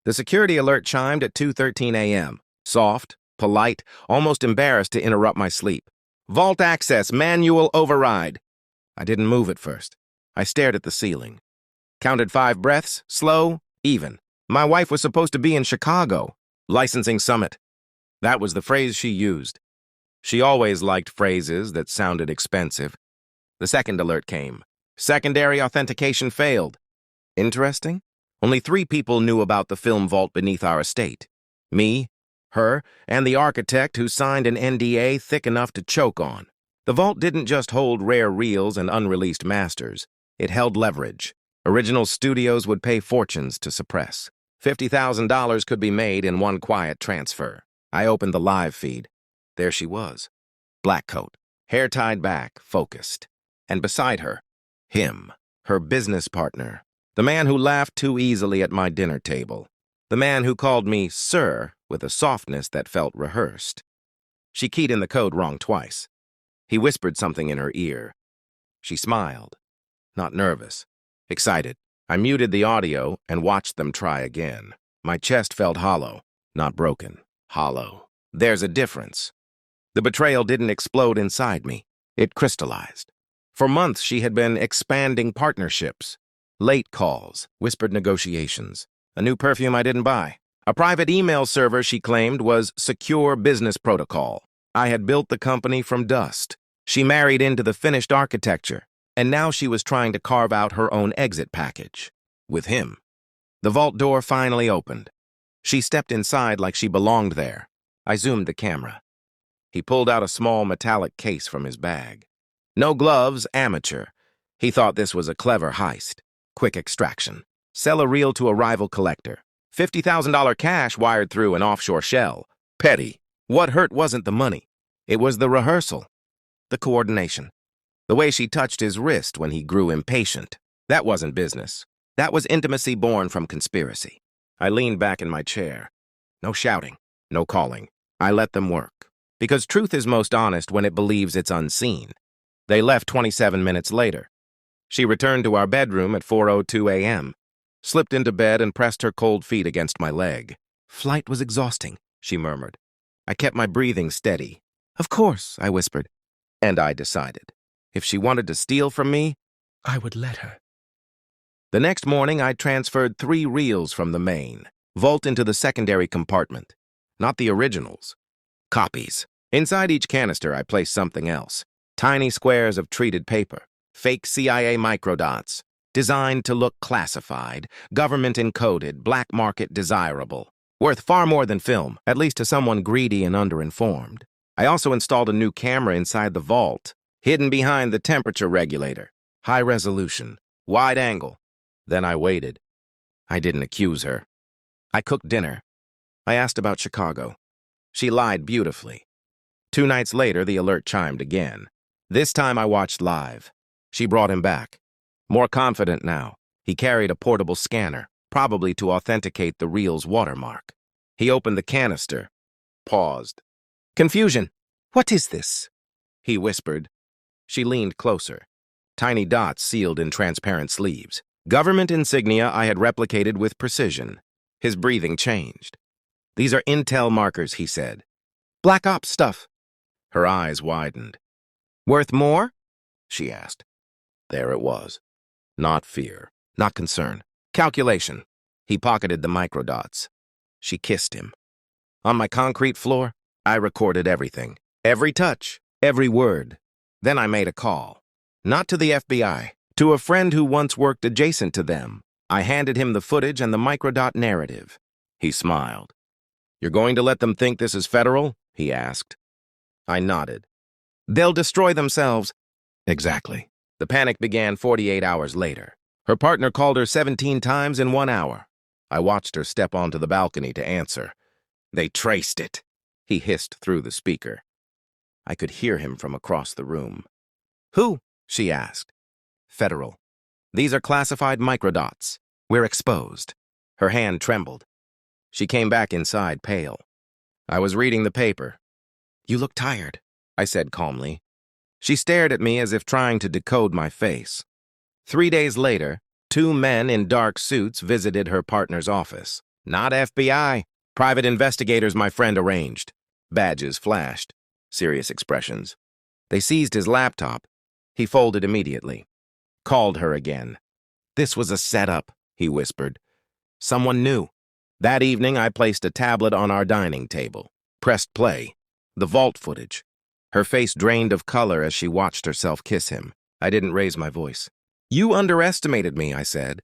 The security alert chimed at 2:13 a.m. Soft, polite, almost embarrassed to interrupt my sleep. Vault access, manual override. I didn't move at first. I stared at the ceiling. Counted 5 breaths, slow, even. My wife was supposed to be in Chicago. Licensing summit. That was the phrase she used. She always liked phrases that sounded expensive. The second alert came. Secondary authentication failed. Interesting. Only 3 people knew about the film vault beneath our estate. Me, her, and the architect who signed an NDA thick enough to choke on. The vault didn't just hold rare reels and unreleased masters. It held leverage. Original studios would pay fortunes to suppress. $50,000 could be made in one quiet transfer. I opened the live feed. There she was. Black coat, hair tied back, focused. And beside her, him, her business partner. The man who laughed too easily at my dinner table. The man who called me sir with a softness that felt rehearsed. She keyed in the code wrong twice. He whispered something in her ear. She smiled. Not nervous. Excited. I muted the audio and watched them try again. My chest felt hollow. Not broken. Hollow. There's a difference. The betrayal didn't explode inside me. It crystallized. For months she had been expanding partnerships. Late calls, whispered negotiations, a new perfume I didn't buy. A private email server she claimed was secure business protocol. I had built the company from dust. She married into the finished architecture, and now she was trying to carve out her own exit package. With him. The vault door finally opened. She stepped inside like she belonged there. I zoomed the camera. He pulled out a small metallic case from his bag. No gloves, amateur. He thought this was a clever heist. Quick extraction. Sell a reel to a rival collector. $50,000 cash wired through an offshore shell. Petty. What hurt wasn't the money. It was the rehearsal. The coordination. The way she touched his wrist when he grew impatient. That wasn't business. That was intimacy born from conspiracy. I leaned back in my chair. No shouting. No calling. I let them work. Because truth is most honest when it believes it's unseen. They left 27 minutes later. She returned to our bedroom at 4:02 a.m., slipped into bed and pressed her cold feet against my leg. Flight was exhausting, she murmured. I kept my breathing steady. Of course, I whispered. And I decided. If she wanted to steal from me, I would let her. The next morning, I transferred 3 reels from the main, vault into the secondary compartment. Not the originals. Copies. Inside each canister, I placed something else. Tiny squares of treated paper. Fake CIA microdots, designed to look classified, government-encoded, black market desirable, worth far more than film, at least to someone greedy and underinformed. I also installed a new camera inside the vault, hidden behind the temperature regulator. High resolution, wide angle. Then I waited. I didn't accuse her. I cooked dinner. I asked about Chicago. She lied beautifully. 2 nights later, the alert chimed again. This time I watched live. She brought him back. More confident now, he carried a portable scanner, probably to authenticate the reel's watermark. He opened the canister, paused. Confusion. What is this? He whispered. She leaned closer. Tiny dots sealed in transparent sleeves. Government insignia I had replicated with precision. His breathing changed. These are intel markers, he said. Black Ops stuff. Her eyes widened. Worth more? She asked. There it was. Not fear, not concern. Calculation. He pocketed the microdots. She kissed him. On my concrete floor, I recorded everything. Every touch, every word. Then I made a call. Not to the FBI, to a friend who once worked adjacent to them. I handed him the footage and the microdot narrative. He smiled. You're going to let them think this is federal? He asked. I nodded. They'll destroy themselves. Exactly. The panic began 48 hours later. Her partner called her 17 times in 1 hour. I watched her step onto the balcony to answer. They traced it, he hissed through the speaker. I could hear him from across the room. Who? She asked. Federal. These are classified microdots. We're exposed. Her hand trembled. She came back inside, pale. I was reading the paper. You look tired, I said calmly. She stared at me as if trying to decode my face. 3 days later, 2 men in dark suits visited her partner's office. Not FBI. Private investigators my friend arranged. Badges flashed. Serious expressions. They seized his laptop. He folded immediately. Called her again. This was a setup, he whispered. Someone knew. That evening, I placed a tablet on our dining table. Pressed play. The vault footage. Her face drained of color as she watched herself kiss him. I didn't raise my voice. You underestimated me, I said.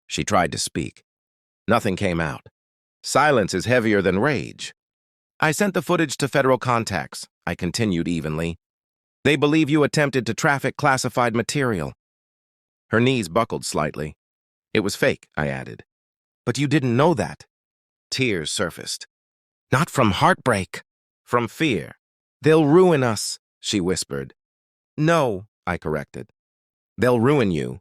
She tried to speak. Nothing came out. Silence is heavier than rage. I sent the footage to federal contacts, I continued evenly. They believe you attempted to traffic classified material. Her knees buckled slightly. It was fake, I added. But you didn't know that. Tears surfaced. Not from heartbreak, from fear. They'll ruin us, she whispered. No, I corrected. They'll ruin you.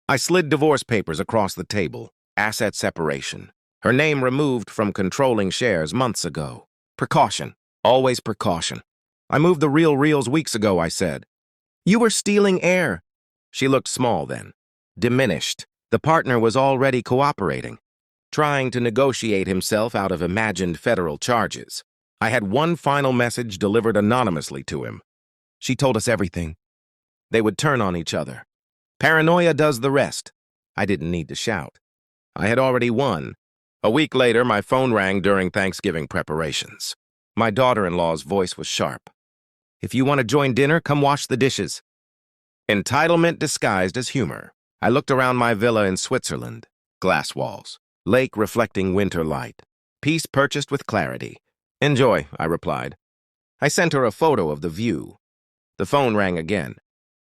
I slid divorce papers across the table. Asset separation. Her name removed from controlling shares months ago. Precaution. Always precaution. I moved the reels weeks ago, I said. You were stealing air. She looked small then. Diminished. The partner was already cooperating, trying to negotiate himself out of imagined federal charges. I had one final message delivered anonymously to him. She told us everything. They would turn on each other. Paranoia does the rest. I didn't need to shout. I had already won. A week later, my phone rang during Thanksgiving preparations. My daughter-in-law's voice was sharp. If you want to join dinner, come wash the dishes. Entitlement disguised as humor. I looked around my villa in Switzerland. Glass walls. Lake reflecting winter light. Peace purchased with clarity. Enjoy, I replied. I sent her a photo of the view. The phone rang again.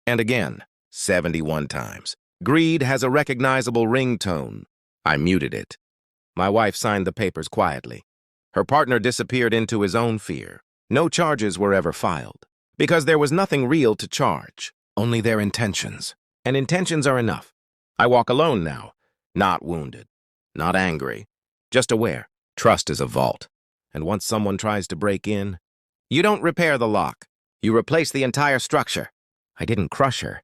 And again. 71 times. Greed has a recognizable ringtone. I muted it. My wife signed the papers quietly. Her partner disappeared into his own fear. No charges were ever filed. Because there was nothing real to charge. Only their intentions. And intentions are enough. I walk alone now. Not wounded. Not angry. Just aware. Trust is a vault. And once someone tries to break in, you don't repair the lock. You replace the entire structure. I didn't crush her.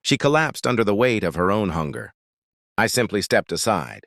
She collapsed under the weight of her own hunger. I simply stepped aside.